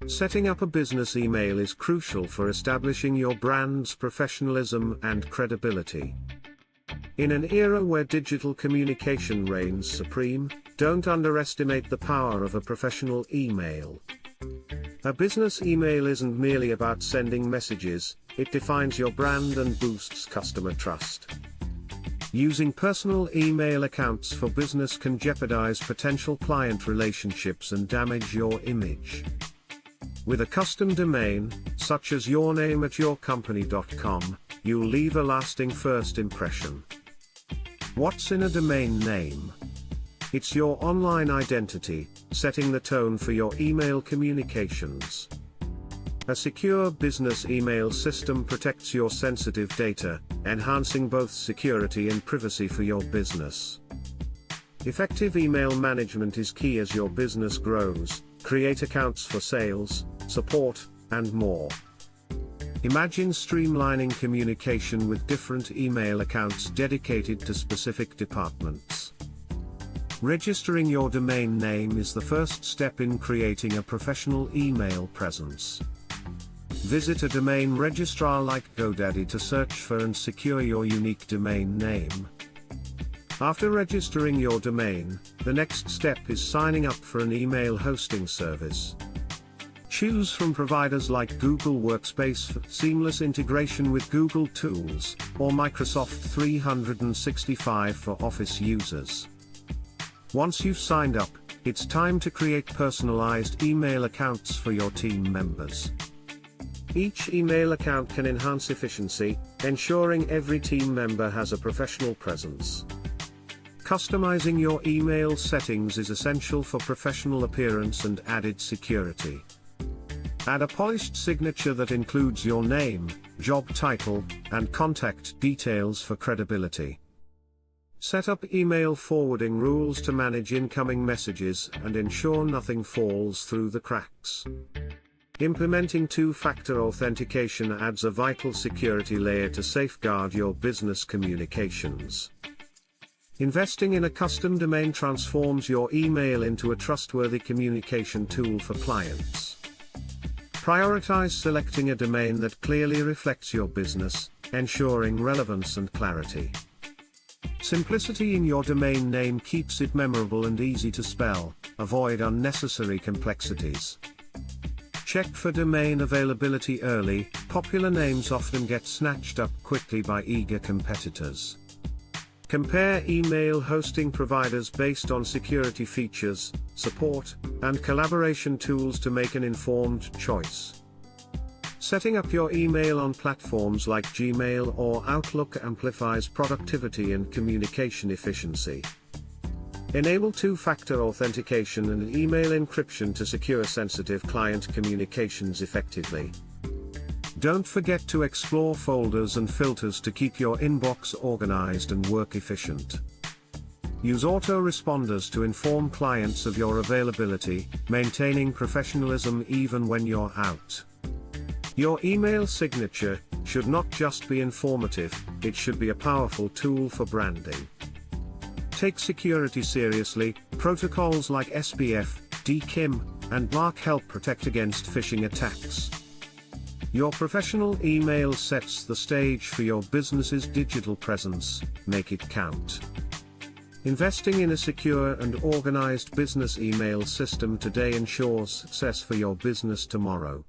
Setting up a business email is crucial for establishing your brand's professionalism and credibility. In an era where digital communication reigns supreme, don't underestimate the power of a professional email. A business email isn't merely about sending messages, it defines your brand and boosts customer trust. Using personal email accounts for business can jeopardize potential client relationships and damage your image. With a custom domain, such as yourname@yourcompany.com, you'll leave a lasting first impression. What's in a domain name? It's your online identity, setting the tone for your email communications. A secure business email system protects your sensitive data, enhancing both security and privacy for your business. Effective email management is key as your business grows. Create accounts for sales, support, and more. Imagine streamlining communication with different email accounts dedicated to specific departments. Registering your domain name is the first step in creating a professional email presence. Visit a domain registrar like GoDaddy to search for and secure your unique domain name. After registering your domain, the next step is signing up for an email hosting service. Choose from providers like Google Workspace for seamless integration with Google Tools, or Microsoft 365 for Office users. Once you've signed up, it's time to create personalized email accounts for your team members. Each email account can enhance efficiency, ensuring every team member has a professional presence. Customizing your email settings is essential for professional appearance and added security. Add a polished signature that includes your name, job title, and contact details for credibility. Set up email forwarding rules to manage incoming messages and ensure nothing falls through the cracks. Implementing two-factor authentication adds a vital security layer to safeguard your business communications. Investing in a custom domain transforms your email into a trustworthy communication tool for clients. Prioritize selecting a domain that clearly reflects your business, ensuring relevance and clarity. Simplicity in your domain name keeps it memorable and easy to spell. Avoid unnecessary complexities. Check for domain availability early. Popular names often get snatched up quickly by eager competitors. Compare email hosting providers based on security features, support, and collaboration tools to make an informed choice. Setting up your email on platforms like Gmail or Outlook amplifies productivity and communication efficiency. Enable two-factor authentication and email encryption to secure sensitive client communications effectively. Don't forget to explore folders and filters to keep your inbox organized and work efficient. Use autoresponders to inform clients of your availability, maintaining professionalism even when you're out. Your email signature should not just be informative, it should be a powerful tool for branding. Take security seriously. Protocols like SPF, DKIM, and MARC help protect against phishing attacks. Your professional email sets the stage for your business's digital presence. Make it count. Investing in a secure and organized business email system today ensures success for your business tomorrow.